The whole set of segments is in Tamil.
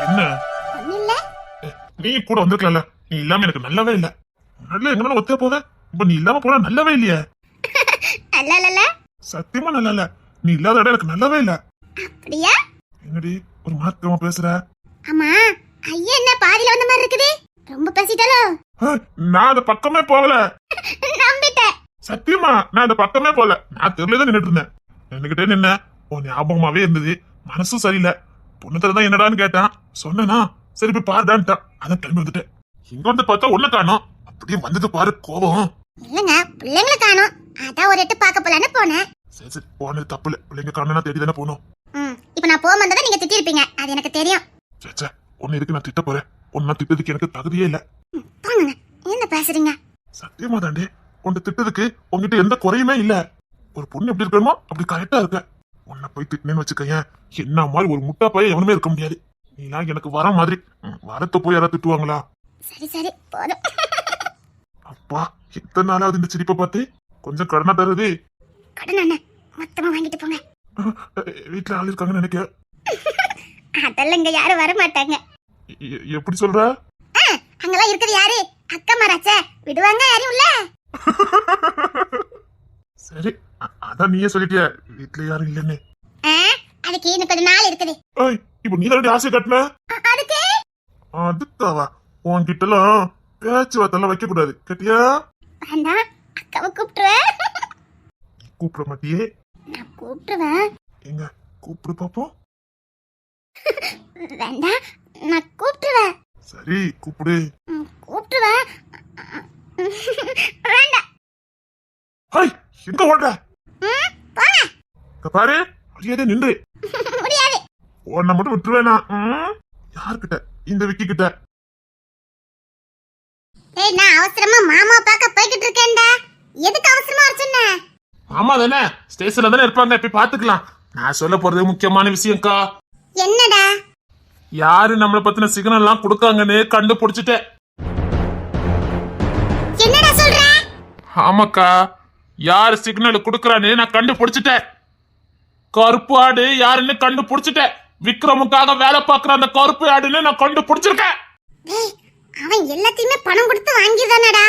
என்ன ஒண்ணுல்ல. நீ கூட வந்திருக்கல, நீ இல்லாம எனக்கு நல்லாவே இல்ல. நல்ல எங்கனால ஒத்தே போவ, இப்ப நீ இல்லாம போனா நல்லாவே இல்லையே. அல்லலல. சத்தியமா நல்லா இல்ல. நீ இல்லாத இடம் எனக்கு நல்லாவே இல்ல. அப்படியா? என்னடி ஒரு மாத்தமா பேசுற? ஆமா, ஐயா என்ன பாதியில வந்த மாதிரி இருக்குது? ரொம்ப பேசிட்டாலோ? நான் அந்த பக்கமே போகல. நம்பிட்டேன். சத்தியமா நான் அந்த பக்கமே போகல. நான் தெருலதான் நின்னுட்டு இருந்தேன். நின்னுகிட்டே நின்ன உன் ஞாபகமாவே இருந்தது. மனசும் சரியில்லை. பொண்ணு தான் என்னடான்னு கேட்டான். சொன்னா சரி போய் பாருடான்ட்டான். அதான் கிளம்பி வந்துட்டேன். இங்க வந்து பார்த்தா ஒண்ணு காணோம். அப்படியே வந்தது பாரு கோபம். இல்லங்க, பிள்ளைங்களை காணோம். அதான் ஒரு எட்டு பார்க்க போலான்னு போனேன். சரி சரி போனது தப்பு இல்ல. பிள்ளைங்க காணனா தேடி தானே போனோம். இப்ப நான் போகும்போது தான் நீங்க திட்டிருப்பீங்க. அது எனக்கு தெரியும். சே ஒன்னு இதுக்கு நான் திட்ட போறேன். ஒன்னா திட்டதுக்கு எனக்கு தகுதியே இல்ல. போங்க. என்ன பேசுறீங்க? சத்தியமா தாண்டி உன்னை திட்டதுக்கு உங்ககிட்ட எந்த குறையுமே இல்ல. ஒரு பொண்ணு எப்படி இருக்கணுமோ அப்படி கரெக்டா இருக்க. உன்னை போய் திட்டினேன்னு வச்சுக்கேன், என்ன மாதிரி ஒரு முட்டா பையன் எவனுமே இருக்க முடியாது. நீலாம் எனக்கு வர மாதிரி. வரத்த போய் யாராவது திட்டுவாங்களா? சரி சரி போதும். அப்பா எத்தனை நாளாவது இந்த சிரிப்பை பார்த்து. கொஞ்சம் கடனா தருது. கடன் என்ன மொத்தமா வாங்கிட்டு போங்க. வீட்டுல ஆள் இருக்காங்கன்னு நினைக்க. அதெல்லாம் இங்க யாரும் வர மாட்டாங்க. எப்படி சொல்ற? அங்கெல்லாம் இருக்குது யாரு? அக்கா மாராச்சே, விடுவாங்க யாரும் இல்ல. சரி அதான் நீயே சொல்லிட்டிய வீட்டுல யாரும் இல்லன்னு. அதுக்கு இன்னும் கொஞ்ச நாள் இருக்குது. இப்ப நீ தான் ஆசை கட்டின. அதுக்கு அதுக்காவா? உன்கிட்ட எல்லாம் பேச்சுவார்த்தை வைக்க கூடாது கேட்டியா? வேண்டாம், அக்காவை கூப்பிட்டுருவேன். கூப்பிட மாட்டியே? நான் கூப்பிட்டுருவேன். எங்க கூப்பிடு பாப்போம். வேண்டாம், நான் கூப்பிட்டுருவேன். சரி கூப்பிடு. கூப்பிட்டுருவேன். வேண்டாம். எங்க ஓடுற? பாரு அறியாதே நின்று. முடியாது. உன்னை மட்டும் விட்டுருவேனா? யாருக்கிட்ட? இந்த விக்கி கிட்ட. நான் அவசரமா மாமா பார்க்க போய்கிட்டு இருக்கேன்டா. எதுக்கு அவசரமா வர சொன்ன? மாமா தானே ஸ்டேஷன்ல தானே இருப்பாங்க, போய் பாத்துக்கலாம். நான் சொல்ல போறது முக்கியமான விஷயம்க்கா. என்னடா? யாரு நம்மள பத்தின சிக்னல் எல்லாம் கொடுக்காங்கன்னு கண்டுபிடிச்சிட்டேன். என்னடா சொல்ற? ஆமாக்கா, யாரு சிக்னல் கொடுக்கறான்னு நான் கண்டுபிடிச்சிட்டேன். கருப்பு ஆடு யாருன்னு கண்டுபிடிச்சிட்டேன். விக்ரமுக்காக வேலை பார்க்கற அந்த கருப்பு ஆடுன்னு நான் கண்டுபிடிச்சிருக்கேன். அவன் எல்லாத்தையுமே பணம் கொடுத்து வாங்கிதானடா.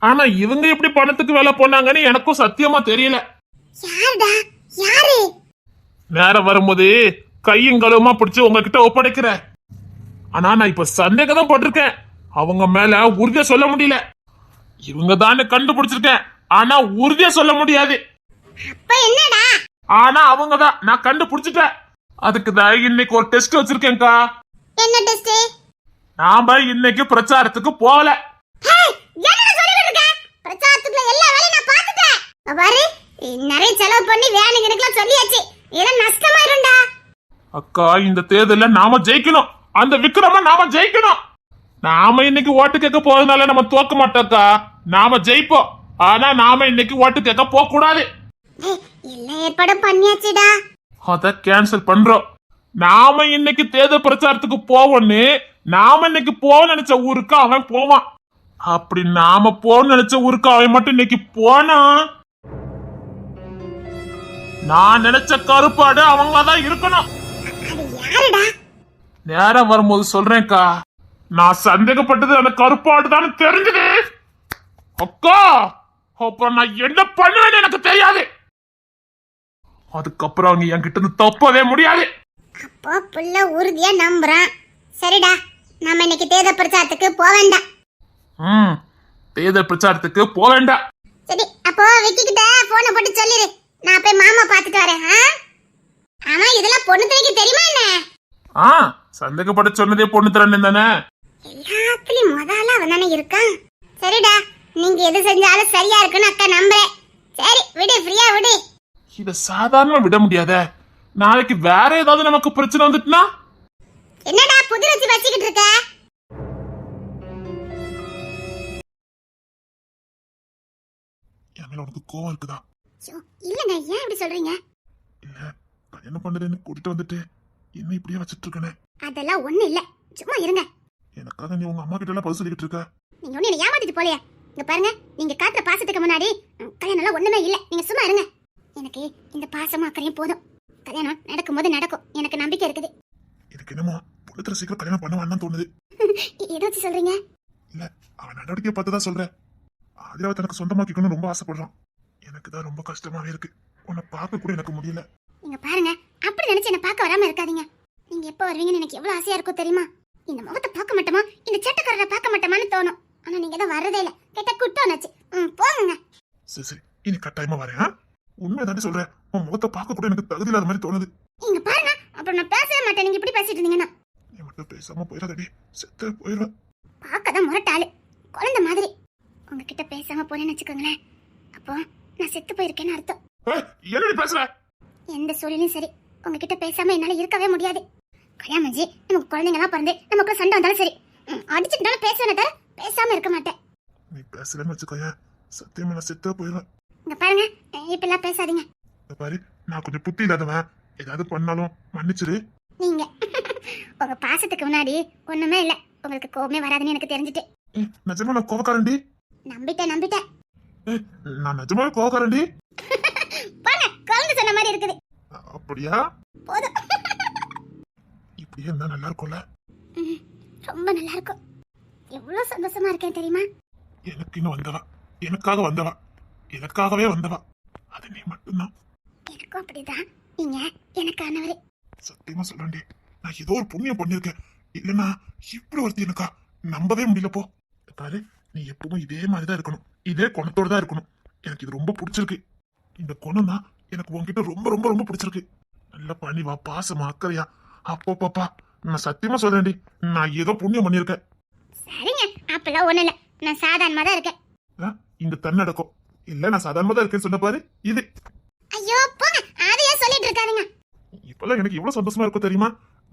ஆனா இவங்க எப்படி பணத்துக்கு வேலை போனாங்கன்னு எனக்கும் சத்தியமா தெரியல. யாருடா? யாரு? நேரம் வரும்போது கையும் களுமா பிடிச்சு உங்ககிட்ட ஒப்படைக்கிறேன். ஆனா நான் இப்ப சந்தேகம் தான் போட்டிருக்கேன். அவங்க மேல உறுதியா சொல்ல முடியல. இவங்க தானே கண்டுபிடிச்சிருக்கேன், ஆனா உறுதியா சொல்ல முடியாது. அப்ப என்னடா? ஆனா அவங்க தான், நான் கண்டுபிடிச்சிட்டேன். அதுக்கு தான் இன்னைக்கு ஒரு டெஸ்ட் வச்சிருக்கேன்க்கா. என்ன டெஸ்ட்? நாம இன்னைக்கு பிரச்சாரத்துக்கு போகல. என்னடா சொல்லிட்டு இருக்க? பிரச்சாரத்துக்குள்ள எல்லா வேலையும் நான் பார்த்துட்டேன். பாரு, நிறைய செலவு பண்ணி வேணுங்க எனக்குலாம் சொல்லியாச்சு. இதெல்லாம் நஷ்டமாயிரும்டா. அக்கா இந்த தேர்தல்ல நாம ஜெயிக்கணும். அந்த விக்ரம நாம ஜெயிக்கணும். நாம இன்னைக்கு ஓட்டு கேட்க போறதுனால நம்ம தோக்க மாட்டோம்க்கா. நாம ஜெயிப்போம். ஆனா நாம இன்னைக்கு ஓட்டு கேட்க போக கூடாது. எல்லா ஏற்பாடும் பண்ணியாச்சுடா. அத கேன்சல் பண்றோம். நாம இன்னைக்கு தேர்தல் பிரச்சாரத்துக்கு போவோன்னு நாம இன்னைக்கு போக நினைச்ச ஊருக்கு அவன் போவான். அப்படி நாம போக நினைச்ச ஊருக்கு அவன் மட்டும் இன்னைக்கு போனா நான் நினைச்ச கருப்பாடு அவங்களாதான் இருக்கணும். நேரம் வரும்போது சொல்றேன்க்கா. நான் சந்தேகப்பட்டது அந்த கருப்பாடு தான் தெரிஞ்சது. அக்கா அப்புறம் நான் என்ன பண்ணுவேன்னு எனக்கு தெரியாது. அதுக்கப்புறம் அவங்க என்கிட்ட இருந்து தப்பவே முடியாது. அப்போ புள்ள உறுதியா நம்புறான். சரிடா, நாம இன்னைக்கு தேர்தல் பிரச்சாரத்துக்கு போக வேண்டாம். தேர்தல் பிரச்சாரத்துக்கு போக வேண்டாம். சரி, அப்போ விக்கி கிட்ட போனை போட்டு சொல்லிரு. நான் போய் மாமா பாத்துட்டு வரேன். ஆமா, இதெல்லாம் பொண்ணு தனிக்கு தெரியுமா என்ன? சந்தேகப்பட சொன்னதே பொண்ணு தரேன் தானே. எல்லாத்துலயும் முதல்ல அவன் தானே இருக்கான். சரிடா, நீங்க எது செஞ்சாலும் சரியா இருக்குன்னு அக்கா நம்புறேன். சரி விடு, ஃப்ரீயா விடு. இத சாதாரணமா விட முடியாத. நாளைக்கு வேற ஏதாவது நமக்கு பிரச்சனை வந்துட்டுனா? என்னடா புது வச்சு வச்சுக்கிட்டு இருக்க? என் மேல உனக்கு கோவம் இருக்குதா? இல்லங்க, ஏன் இப்படி சொல்றீங்க? இல்ல, கல்யாணம் பண்றேன்னு கூட்டிட்டு வந்துட்டு என்ன இப்படியே வச்சிட்டு இருக்கனே. அதெல்லாம் ஒண்ணு இல்ல, சும்மா இருங்க. எனக்காக நீ உங்க அம்மா கிட்ட எல்லாம் பதில் சொல்லிட்டு இருக்க. நீங்க ஒண்ணு என்ன ஏமாத்திட்டு போலையா? இங்க பாருங்க, நீங்க காட்டுற பாசத்துக்கு முன்னாடி கல்யாணம் எல்லாம் ஒண்ணுமே இல்ல. நீங்க சும்மா இருங்க. எனக்கு இந்த பாசமும் அக்கறையும் போதும். கல்யாணம் நடக்கும் போது நடக்கும், எனக்கு நம்பிக்கை இருக்குது. எனக்கு என்னமோ புள்ளத்துல சீக்கிரம் கல்யாணம் பண்ணுவான்னு தோணுது. ஏதாச்சும் சொல்றீங்க? இல்ல, அவன் நடவடிக்கையை பார்த்துதான் சொல்றேன். ஆதிராவை தனக்கு சொந்தமாக்கிக்கணும்னு ரொம்ப ஆசைப்படுறான். எனக்கு தான் ரொம்ப கஷ்டமாவே இருக்கு. உன்னை பார்க்க கூட எனக்கு முடியல. நீங்க பாருங்க, அப்படி நினைச்சு என்ன பார்க்க வராம இருக்காதீங்க. நீங்க எப்போ வருவீங்கன்னு எனக்கு எவ்வளவு ஆசையா இருக்கும் தெரியுமா? இந்த முகத்தை பார்க்க மாட்டோமா, இந்த சட்டக்காரரை பார்க்க மாட்டோமான்னு தோணும். ஆனா நீங்க தான் வரதே இல்ல. கேட்ட குட்டோனாச்சு. போங்க. சரி சரி, இனி கட்டாயமா வரேன். உண்மைதானே சொல்றேன். உன் முகத்தை பார்க்க கூட எனக்கு தகுதி இல்லாத மாதிரி தோணுது. நீங்க பாருங்க, அப்புறம் நான் பேசவே மாட்டேன். நீங்க இப்படி பேசிட்டு இருந்தீங்கன்னா நீ மட்டும் பேசாம போயிடாதடி, செத்து போயிடுவேன். பார்க்கதான் முரட்டாளு, குழந்தை மாதிரி. உங்ககிட்ட பேசாம போனேன்னு வச்சுக்கோங்களேன், அப்போ நான் செத்து போயிருக்கேன்னு அர்த்தம். என்னடி பேசுற? எந்த சூழ்நிலையும் சரி, உங்ககிட்ட பேசாம என்னால இருக்கவே முடியாது. கல்யாணம் செஞ்சு நமக்கு குழந்தைங்கலாம் பிறந்து நமக்குள்ள சண்டை வந்தாலும் சரி, அடிச்சுட்டாலும் பேசுவேனே தவிர பேசாம இருக்க மாட்டேன். நீ பேசலன்னு வச்சுக்கோயேன், சத்தியமா நான் செத்தா போயிடுவேன். இங்க பாருங்க, இப்பெல்லாம் பேசாதீங்க. பாரு, நான் கொஞ்சம் புத்தி இல்லாதவன். ஏதாவது பண்ணாலும் மன்னிச்சிரு. நீங்க உங்க பாசத்துக்கு முன்னாடி ஒண்ணுமே இல்ல. உங்களுக்கு கோபமே வராதுன்னு எனக்கு தெரிஞ்சுட்டு. நிஜமா நான் கோவக்காரண்டி. நம்பிட்டேன். நான் நிஜமாவே கோவக்காரண்டி. பாருங்க, குழந்தை சொன்ன மாதிரி இருக்குது. அப்படியா? போதும். இப்படியே இருந்தா நல்லா இருக்கும்ல. ரொம்ப நல்லா இருக்கும். எவ்வளவு சந்தோஷமா இருக்கேன் தெரியுமா? எனக்கு இன்னும் வந்தவா, எனக்காக வந்தவா, எனக்காகவே வந்தவா, அது நீ மட்டும்தான். எனக்கும் அப்படிதான். நீங்க எனக்கானவரு. சத்தியமா சொல்றேன்டி, நான் ஏதோ ஒரு புண்ணியம் பண்ணிருக்கேன். இல்லன்னா இப்படி ஒருத்தி எனக்கா நம்பவே முடியல. போ பாரு, நீ எப்பவும் இதே மாதிரிதான் இருக்கணும், இதே குணத்தோட தான் இருக்கணும். எனக்கு இது ரொம்ப பிடிச்சிருக்கு. இந்த குணம் தான் எனக்கு உன்கிட்ட ரொம்ப ரொம்ப ரொம்ப பிடிச்சிருக்கு. நல்ல பணிவா, பாசமா, அக்கறையா. அப்போ பாப்பா, நான் சத்தியமா சொல்றேன்டி, நான் ஏதோ புண்ணியம் பண்ணிருக்கேன். சரிங்க, அப்பெல்லாம் ஒண்ணு இல்ல. நான் சாதாரணமா தான் இருக்கேன். இந்த தன்னடக்கம் இல்ல, நான் சாதாரணமா தான் இருக்கேன்னு சொன்ன பாரு இது. ஐயோ போங்க, அதையே சொல்லிட்டு இருக்காதீங்க. இப்பெல்லாம் எனக்கு எவ்வளவு சந்தோஷமா இருக்கும் தெரியுமா?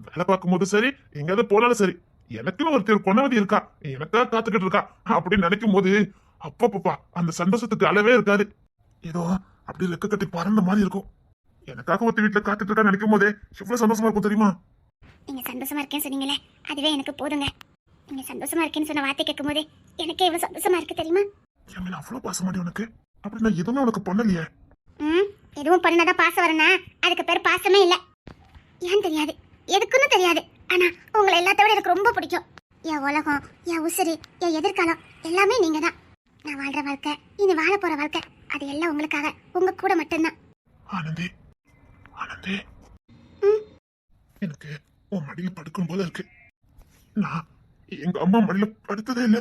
வேலை பார்க்கும் போது சரி, எங்காவது போனாலும் சரி, எனக்குன்னு ஒரு குணவதி இருக்கா, எனக்கா காத்துக்கிட்டு இருக்கா அப்படின்னு நினைக்கும் போது அப்பப்பா அந்த சந்தோஷத்துக்கு அளவே இருக்காது. ஏதோ அப்படி ரெக்க கட்டி பறந்த மாதிரி இருக்கும். எனக்காக ஒருத்தி வீட்டுல காத்துட்டு இருக்கா நினைக்கும் போதே எவ்வளவு சந்தோஷமா இருக்கும் தெரியுமா? நீங்க சந்தோஷமா இருக்கேன்னு சொன்னீங்களே, அதுவே எனக்கு போதுங்க. நீங்க சந்தோஷமா இருக்கேன்னு சொன்ன வார்த்தை கேட்கும் போது எனக்கே எவ்வளவு சந்தோஷமா இருக்கு தெரியுமா? என் மேல அவ்வளவு பாச மாட்டேன் உனக்கு. அப்படி நான் எதுவுமே உனக்கு பண்ணலையே. எதுவும் பண்ணாதான் பாசம் வரனா? அதுக்கு பேர் பாசமே இல்ல. ஏன் தெரியாது, எதுக்குன்னு தெரியாது. ஆனா உங்களை எல்லாத்தோட எனக்கு ரொம்ப பிடிக்கும். என் உலகம், என் உசிறு, என் எதிர்காலம் எல்லாமே நீங்க தான். நான் வாழ்ற வாழ்க்கை, இனி வாழ போற வாழ்க்கை, அது எல்லாம் உங்களுக்காக, உங்க கூட மட்டும்தான். ஆனந்தி, ஆனந்தி, எனக்கு உன் மடியில படுக்கும் போல இருக்கு. நான் எங்க அம்மா மடியில படுத்ததே இல்ல.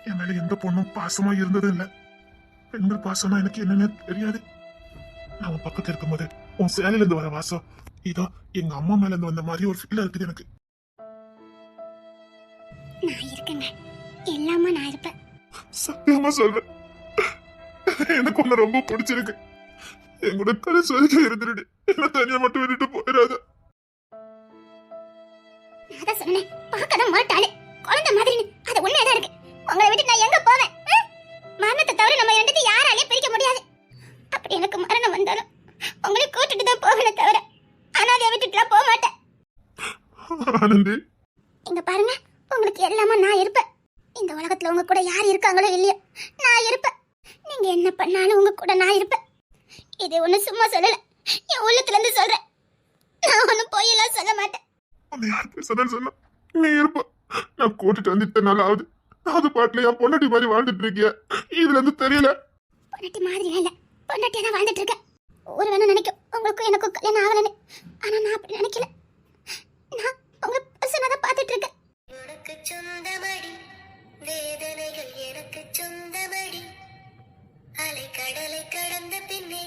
என் மேல எந்த பொண்ணும் பாசமா இருந்தது இல்ல. பெண்கள் பாசமா எனக்கு என்னன்னு தெரியாது. நான் உன் பக்கத்துல இருக்கும் போது உன் சேலையில இருந்து வர வாசம் இதோ எங்க அம்மா மேல இருந்து வந்த மாதிரி ஒரு ஃபீல் இருக்குது எனக்கு. நான் இருக்கேங்க, எல்லாமே நான் இருப்பேன். சத்தியமா சொல்றேன், எனக்கு உன்னை ரொம்ப பிடிச்சிருக்கு. என் கூட கடைசி வரைக்கும் இருந்துட்டு என்ன தனியா மட்டும் விட்டுட்டு போயிடாத. நான் சொன்னேன், பார்க்கதான் மாட்டாளே குழந்தை மாதிரி. அது உண்மையாதான் இருக்கு. உங்களை விட்டு நான் எங்க போவேன்? மரணத்தை தவிர நம்ம ரெண்டுத்தையும் யாராலையும் பிரிக்க முடியாது. அப்படி எனக்கு மரணம் வந்தாலும் உங்களை கூட்டிட்டு தான் போகல தவிர அனாதைய விட்டுட்டுலாம் போக மாட்டேன். ஆனந்தி, இங்க பாருங்க, உங்களுக்கு எல்லாமே நான் இருப்பேன். இந்த உலகத்துல உங்க கூட யார் இருக்காங்களோ இல்லையோ, நான் இருப்பேன். நீங்க என்ன பண்ணாலும் உங்க கூட நான் இருப்பேன். இது ஒண்ணு சும்மா சொல்லல, என் உள்ளத்துல இருந்து சொல்றேன். நான் ஒண்ணும் பொய்யெல்லாம் சொல்ல மாட்டேன். உன்னை யார் பேசுறதுன்னு சொன்னா நீ இருப்ப. நான் கூட்டிட்டு வந்து இத்தனை நாள் ஆகுது. அது பாட்டுல என் பொண்டாட்டி மாதிரி வாழ்ந்துட்டு இருக்கிய, இதுல இருந்து தெரியல. பொண்டாட்டி மாதிரி இல்ல, பொண்டாட்டியா தான் வாழ்ந்துட்டு இருக்கேன். ஒரு வேணும் நினைக்கும் உங்களுக்கும் எனக்கும் கல்யாணம் ஆகலன்னு. ஆனா நான் அப்படி நினைக்கல. நான் உங்க பர்சனாக பார்த்துட்டு இருக்கேன். உனக்கு சொந்தமடி வேதனைகள், எனக்கு சொந்தமடி அலை கடலை கடந்த பின்னே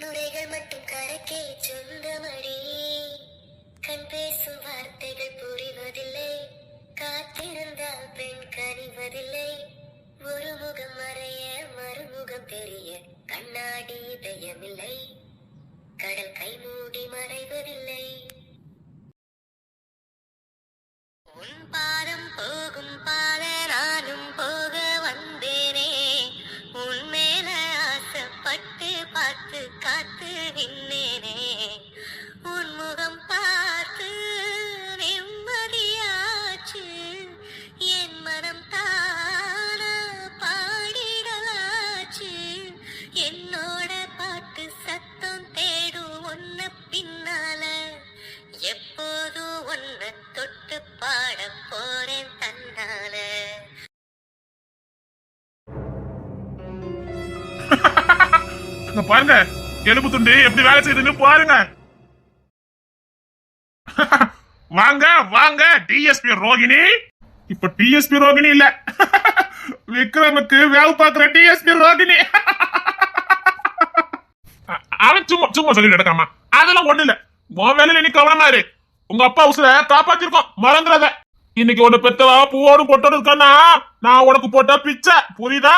நுரைகள் மட்டும் கரைக்கே சொந்தமடி. கண் பேசும் வார்த்தைகள் புரிவதில்லை, காத்திருந்தால் பெண் கனிவதில்லை. ஒரு முகம் மறைய மறுமுகம் தெரிய கண்ணாடி இதயமில்லை, கடல் கை மூடி மறைவதில்லை. உன் பாதம் போகும் பாத நானும் போக வந்தேனே, உன் மேல ஆசைப்பட்டு பார்த்து காத்து நின்னேனே. உன் முகம் பார்த்து நிம்மதியாச்சு, என் மனம் தானா பாடிடலாச்சு. என்னோட பாட்டு சத்தம் தேடும் ஒன்ன பின்னால பாடம் போறேன் தன்னால. இங்க பாருங்க, எலும்பு துண்டு எப்படி வேலை செய்யுதுன்னு பாருங்க. வாங்க வாங்க டிஎஸ்பி ரோகிணி. இப்ப டிஎஸ்பி ரோகிணி இல்ல, விக்ரமுக்கு வேவு பாக்குற டிஎஸ்பி ரோகிணி. அவன் சும்மா சும்மா சொல்லிட்டு நடக்காம, அதெல்லாம் ஒண்ணு இல்ல. உன் வேலையில நீ கவனமா இரு. உங்க அப்பா உசுர காப்பாத்திருக்கோம், மறந்துடாத. இன்னைக்கு உன்னை பெத்தவா பூவோடும் பொட்டோடு இருக்கானா, நான் உனக்கு போட்டா பிச்சை, புரியுதா?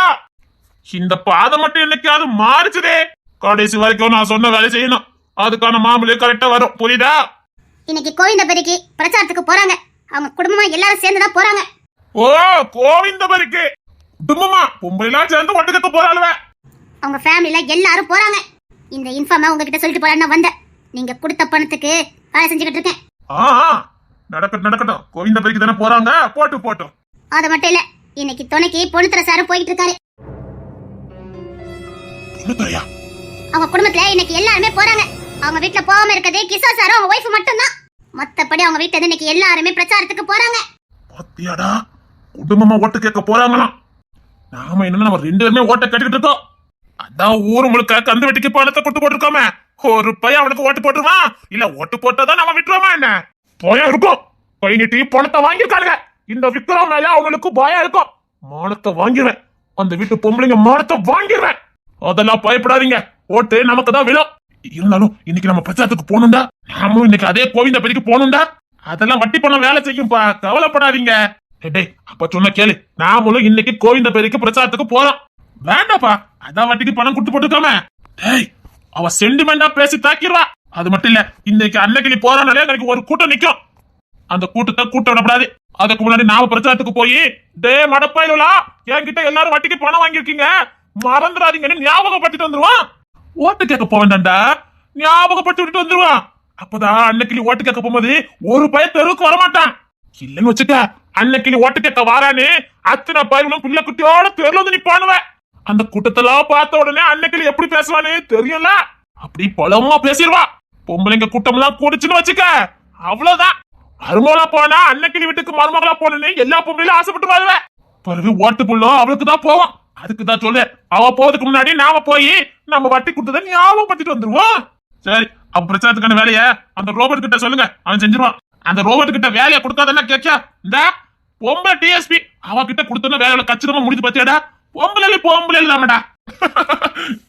இந்த பாதம் மட்டும் என்னைக்காவது மாறிச்சுதே, கடைசி வரைக்கும் நான் சொன்ன வேலை செய்யணும். அதுக்கான மாமூலே கரெக்டா வரும், புரியுதா? இன்னைக்கு கோவிந்தபுரிக்கு பிரச்சாரத்துக்கு போறாங்க. அவங்க குடும்பமா எல்லாரும் சேர்ந்துதான் போறாங்க. ஓ, கோவிந்தபுரிக்கு குடும்பமா பொம்பளைலாம் சேர்ந்து ஒட்டுக்கத்த போறாளுவ. அவங்க ஃபேமிலில எல்லாரும் போறாங்க. இந்த இன்ஃபார்ம உங்ககிட்ட சொல்லிட்டு போறான்னு வந்தேன். நீங்க கொடுத்த பணத்துக்கு வேலை செஞ்சுக்கிட்டு இருக்கேன். நடக்கட்டும் நடக்கட்டும், கோவிந்தபுரிக்கு தானே போறாங்க, போட்டு போட்டோம். அது மட்டும் இல்ல, இன்னைக்கு துணைக்கு பொண்ணுத்தர சாரும் போயிட்டு இருக்காரு. அவங்க குடும்பத்துல இன்னைக்கு எல்லாருமே போறாங்க. அவங்க வீட்டுல போகாம இருக்கிறதே கிஷா சாரும் அவங்க ஒய்ஃப் மட்டும் தான். மத்தபடி அவங்க வீட்டுல இன்னைக்கு எல்லாருமே பிரச்சாரத்துக்கு போறாங்க. பாத்தியாடா, குடும்பமா ஓட்டு கேட்க போறாங்களாம். நாம என்னன்னா நம்ம 2 பேருமே ஓட்ட கேட்டுக்கிட்டு இருக்கோம். அதான் ஊரு முழுக்க கந்து வெட்டிக்கு பணத்தை கொடுத்து போட்டுருக்கோமே. ஒரு பையன் அவனுக்கு ஓட்டு போட்டுருவான், இல்ல ஓட்டு போட்டதான் நம்ம விட்டுருவோமா என்ன? பயம் இருக்கும். கை நீட்டி பணத்தை வாங்கிருக்காங்க. இந்த விக்ரம் மேல அவங்களுக்கு பயம் இருக்கும். மானத்தை வாங்கிடுவேன், அந்த வீட்டு பொம்பளைங்க மானத்தை வாங்கிடுவேன். அதெல்லாம் பயப்படாதீங்க, ஓட்டு நமக்கு தான் விழும். இருந்தாலும் இன்னைக்கு நம்ம பிரச்சாரத்துக்கு போகணும்டா. நாமும் இன்னைக்கு அதே கோவிந்தபுரிக்கு போகணும்டா. அதெல்லாம் வட்டி பணம் வேலை செய்யும்பா, கவலைப்படாதீங்க. அப்ப சொன்ன கேளு, நாமளும் இன்னைக்கு கோவிந்தபுரிக்கு பிரச்சாரத்துக்கு போறோம். வேண்டாப்பா, அதான் வட்டிக்கு பணம் கொடுத்து போட்டுக்காம. அவ சென்டிமெண்டா பேசி தாக்கிடுவா. அது மட்டும் இல்ல, இன்னைக்கு அன்னைக்கு நீ போறானாலே எனக்கு ஒரு கூட்டம் நிக்கும். அந்த கூட்டத்தை கூட்ட விடப்படாது. அதுக்கு முன்னாடி நாம பிரச்சாரத்துக்கு போய், டே மடப்பாயிலா, என்கிட்ட எல்லாரும் வட்டிக்கு பணம் வாங்கிருக்கீங்க, மறந்துடாதீங்கன்னு ஞாபகப்படுத்திட்டு வந்துருவான். ஓட்டு கேட்க போவேன்டா, ஞாபகப்படுத்தி விட்டுட்டு வந்துருவான். அப்பதான் அன்னைக்கு நீ ஓட்டு கேட்க போகும்போது ஒரு பையன் தெருவுக்கு வரமாட்டான். இல்லன்னு வச்சுக்க, அன்னைக்கு நீ ஓட்டு கேட்க வாரானு அத்தனை பயிர்களும் பிள்ளை குட்டியோட தெருல வந்து நீ பண்ணுவேன். அந்த கூட்டத்தெல்லாம் பார்த்த உடனே அன்னைக்கு எப்படி பேசுவானு தெரியல, அப்படி பலமா பேசிடுவா. பொம்பளைங்க கூட்டம் எல்லாம் கூடிச்சுன்னு வச்சுக்க, அவ்வளவுதான். மருமகளா போனா அன்னைக்கு வீட்டுக்கு மருமகளா போனேன்னு எல்லா பொம்பளையும் ஆசைப்பட்டு வருவேன். பிறகு ஓட்டு புள்ளும் அவளுக்கு தான் போவான். அதுக்குதான் சொல்றேன், அவ போறதுக்கு முன்னாடி நாம போய் நம்ம வட்டி கொடுத்ததை ஞாபகப்படுத்திட்டு வந்துருவோம். சரி, அப்ப பிரச்சாரத்துக்கான வேலைய அந்த ரோபோட் கிட்ட சொல்லுங்க, அவன் செஞ்சிருவான். அந்த ரோபோட் கிட்ட வேலையை கொடுக்காதெல்லாம் கேட்க, இந்த பொம்பளை டிஎஸ்பி அவகிட்ட கொடுத்தோன்னா வேலையில கச்சிதமா முடிஞ்சு பத்தியாடா. பொம்பளை இல்லாமடா.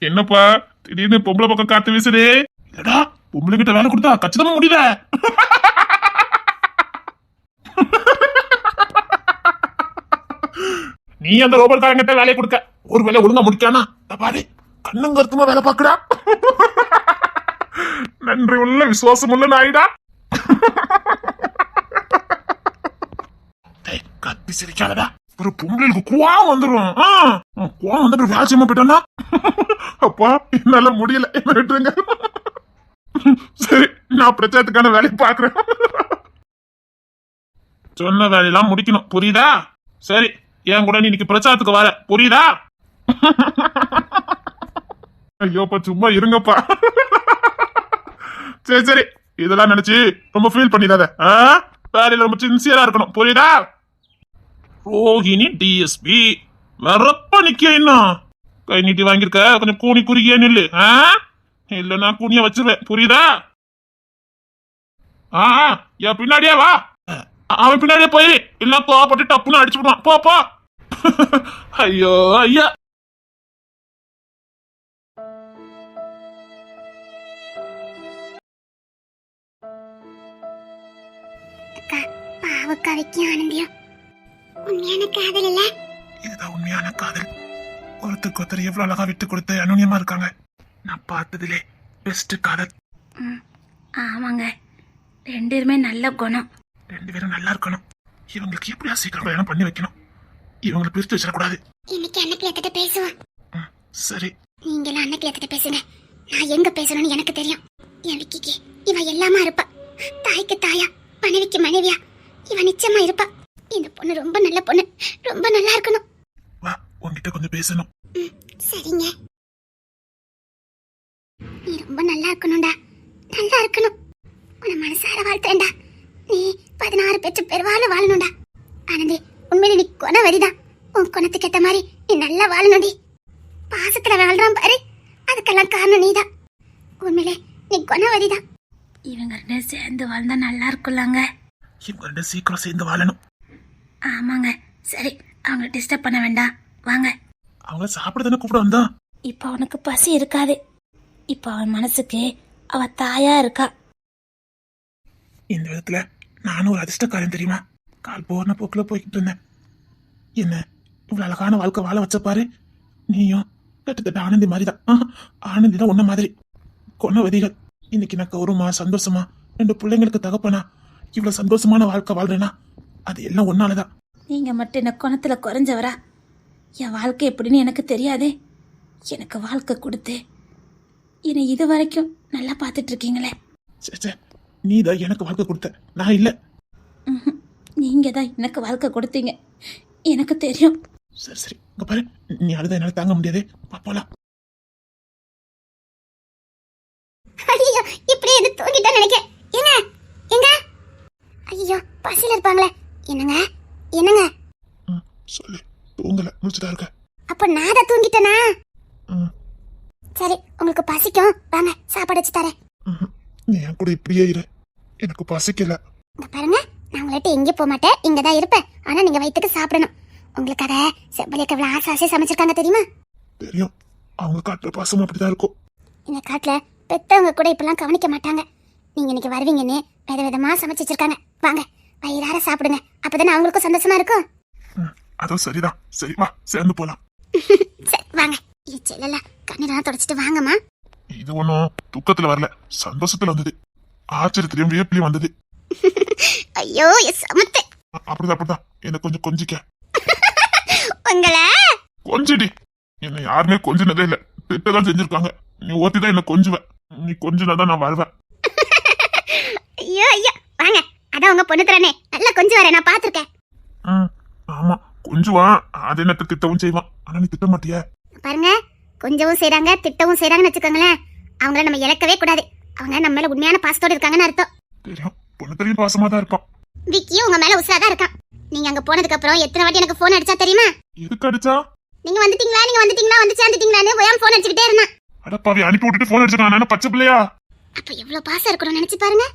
என்னப்பா திடீர்னு பொம்பளை பக்கம் காத்து வீசுது? இல்லடா, பொம்பளை கிட்ட வேலை கொடுத்தா கச்சிதமா முடியுத. நீ அந்த ரோபோட் காரங்கிட்ட வேலையை கொடுக்க, ஒரு வேலை ஒழுங்கா முடிக்கானா பாரு, கண்ணும் கருத்துமா வேலை பாக்குறா. நன்றி உள்ள விசுவாசம் உள்ள நாயிடா. கத்தி சிரிக்காதடா, ஒரு பொம்பளைக்கு கோவம் வந்துடும். கோவம் வந்து ராஜ்யமா போயிட்டானா, அப்பா என்னால முடியல, என்ன விட்டுருங்க. சரி, நான் பிரச்சாரத்துக்கான வேலையை பாக்குறேன். சொன்ன வேலையெல்லாம் முடிக்கணும், புரியுதா? சரி, என் கூட நீ இன்னைக்கு பிரச்சாரத்துக்கு வர, புரியுதா? ஐயோப்பா சும்மா இருங்கப்பா. சரி சரி, இதெல்லாம் நினைச்சு ரொம்ப ஃபீல் பண்ணிடாத. வேலையில ரொம்ப சின்சியரா இருக்கணும், புரியுதா? ரோஹிணி டிஎஸ்பி வரப்ப நிக்க, இன்னும் கை நீட்டி வாங்கிருக்க, கொஞ்சம் கூனி குறுகிய நில்லு. இல்ல நான் கூனிய வச்சிருவேன், புரியுதா? என் பின்னாடியே வா. அவன் பின்னாடியே போயிரு, இல்ல கோவப்பட்டு டப்புன்னு அடிச்சு விடுவான். போ போ. ஐயோ ஐயா. பாவக்காவிக்கு ஆனந்தியம் உண்மையான காதல் இல்ல? இதுதான் உண்மையான காதல். ஒருத்தருக்கு ஒருத்தர் எவ்வளவு அழகா விட்டு கொடுத்து அனுநியமா இருக்காங்க. நான் பார்த்ததிலே பெஸ்ட் காதல். ஆமாங்க, 2 பேருமே நல்ல குணம். 2 பேரும் நல்லா இருக்கணும். இவங்களுக்கு எப்படியா சீக்கிரம் கல்யாணம் பண்ணி வைக்கணும். இவங்களை பிரிச்சு வச்சிடக்கூடாது. இன்னைக்கு அன்னைக்கு எத்திட்ட பேசுவேன். சரி, நீங்களும் அன்னைக்கு எத்திட்ட பேசுங்க. நான் எங்க பேசணும்னு எனக்கு தெரியும். என் விக்கிக்கு இவ எல்லாமா இருப்பா. தாய்க்கு தாயா, மனைவிக்கு மனைவியா இவ நிச்சயமா இருப்பா. இந்த பொண்ணு ரொம்ப நல்ல பொண்ணு, ரொம்ப நல்லா இருக்கணும். வா, உன்கிட்ட கொஞ்சம் பேசணும். சரிங்க. நீ ரொம்ப நல்லா இருக்கணும்டா, நல்லா இருக்கணும். உன மனசார வாழ்த்தேன்டா. நீ 16 பெற்று பெருவாழ வாழணும்டா. ஆனந்தி, உண்மையிலே நீ குணவதிதான். உன் குணத்துக்கு ஏத்த மாதிரி நீ நல்லா வாழணும்டி. பாசத்துல வாழ்றான் பாரு, அதுக்கெல்லாம் காரணம் நீதான். உண்மையிலே நீ குணவதிதான். இவங்க ரெண்டு சேர்ந்து வாழ்ந்தா நல்லா இருக்கும்லாங்க. இவங்க ரெண்டு சீக்கிரம் சேர்ந்து வாழணும். ஆமாங்க. சரி, அவங்க டிஸ்டர்ப் பண்ண வேண்டாம், வாங்க. அவங்க சாப்பிட தானே கூப்பிட வந்தா. இப்போ அவனுக்கு பசி இருக்காது. இப்போ அவன் மனசுக்கு அவ தாயா இருக்கா. இந்த விதத்துல நானும் ஒரு அதிர்ஷ்டக்காரன் தெரியுமா? கால் போன போக்குல போய்கிட்டு இருந்தேன். என்ன இவ்வளவு அழகான வாழ்க்கை வாழ வச்ச பாரு. நீயும் கிட்டத்தட்ட ஆனந்தி மாதிரிதான். ஆனந்தி தான் உன்ன மாதிரி கொன்னவதிகள். இன்னைக்கு நான் கௌரவமா சந்தோஷமா 2 பிள்ளைங்களுக்கு தகப்பனா இவ்வளவு சந்தோஷமான வாழ்க்கை வாழ்றேனா அது எல்லாம் ஒன்னாலதான். நீங்க மட்டும் என்ன குணத்துல குறைஞ்சவரா? என் வாழ்க்கை எப்படின்னு எனக்கு தெரியாதே. எனக்கு வாழ்க்கை கொடுத்து என்னை இது வரைக்கும் நல்லா பார்த்துட்டு இருக்கீங்களே. சே, நீ தான் எனக்கு வாழ்க்கை கொடுத்த, நான் இல்ல. நீங்க தான் எனக்கு வாழ்க்கை கொடுத்தீங்க, எனக்கு தெரியும். சரி இங்க பாரு, நீ அழுத என்னால தாங்க முடியாது. பாப்போலாம். ஐயோ, இப்படி எது தூங்கிட்டா நினைக்க. ஏங்க எங்க? ஐயோ, பசியில இருப்பாங்களே. என்னங்க என்னங்க? சொல்லு. தூங்கல, முடிச்சுட்டா இருக்க. அப்ப நான் தான் தூங்கிட்டேனா? ம். சரி, உங்களுக்கு பசிக்கும், வாங்க சாப்பாடு வச்சு தரேன். நீ என் கூட இப்படியே இரு, எனக்கு பசிக்கல. இங்க பாருங்க, நான் உங்கள்கிட்ட எங்கேயும் போக மாட்டேன், இங்க தான் இருப்பேன். ஆனா நீங்க வயிற்றுக்கு சாப்பிடணும். உங்களுக்காக செவ்வலியக்க எவ்வளவு ஆசை சமைச்சிருக்காங்க தெரியுமா? தெரியும், அவங்க காட்டுற பாசம் அப்படிதான் இருக்கும். இந்த காட்டுல பெத்தவங்க கூட இப்பெல்லாம் கவனிக்க மாட்டாங்க. நீங்க இன்னைக்கு வருவீங்கன்னு விதவிதமா சமைச்சு வச்சிருக்காங்க. வாங்க வயிறார சாப்பிடுங்க, அப்பதானே அவங்களுக்கும் சந்தோஷமா இருக்கும். அதுவும் சரிதான். சரி வா, சேர்ந்து போலாம். சரி வாங்க. செல்லல கண்ணீரெல்லாம் தொடச்சிட்டு வாங்கம்மா. இது ஒன்றும் துக்கத்துல வரல, சந்தோஷத்துல வந்தது. ஆச்சரியத்திலையும் வியப்பிலையும் வந்தது. ஐயோ சமத்து. அப்படிதான் என்ன கொஞ்சம் கொஞ்சிக்க. உங்களை கொஞ்சிடி. என்ன யாருமே கொஞ்சினதே இல்ல, திட்டதான் செஞ்சிருக்காங்க. நீ ஒருத்திதான் என்ன கொஞ்சுவ. நீ கொஞ்சினாதான் நான் வருவேன். ஐயோ ஐயோ வாங்க. அதான் உங்க பொண்ணு தரனே நல்லா கொஞ்சம் வரேன், நான் பாத்துருக்கேன். ஆமா கொஞ்சுவான், அதே நேரத்தை திட்டவும் செய்வான். ஆனா நீ திட்ட மாட்டிய. பாருங்க, கொஞ்சவும் செய்றாங்க திட்டவும் செய்றாங்கன்னு வச்சுக்கோங்களேன். அவங்கள நம்ம இழக்கவே கூடாது. அவங்க நம்ம மேல உண்மையான பாசத்தோட இருக்காங்கன்னு அர்த்தம். தெரியும், பொண்ணு தெரியும், பாசமா தான் இருப்பான். விக்கியும் உங்க மேல உசாதான் இருக்கான். நீங்க அங்க போனதுக்கு அப்புறம் எத்தனை வாட்டி எனக்கு போன் அடிச்சா தெரியுமா? எதுக்கு அடிச்சா? நீங்க வந்துட்டீங்களா வந்து சேர்ந்துட்டீங்களான்னு ஓயாம போன் அடிச்சுக்கிட்டே இருந்தான். அடப்பாவி, அனுப்பி விட்டுட்டு போன் அடிச்சிருக்கான். நான் பச்சை பிள்ளையா? அப்ப எவ்வளவு பாசம் இருக்கணும் நினைச்சு பாருங்க.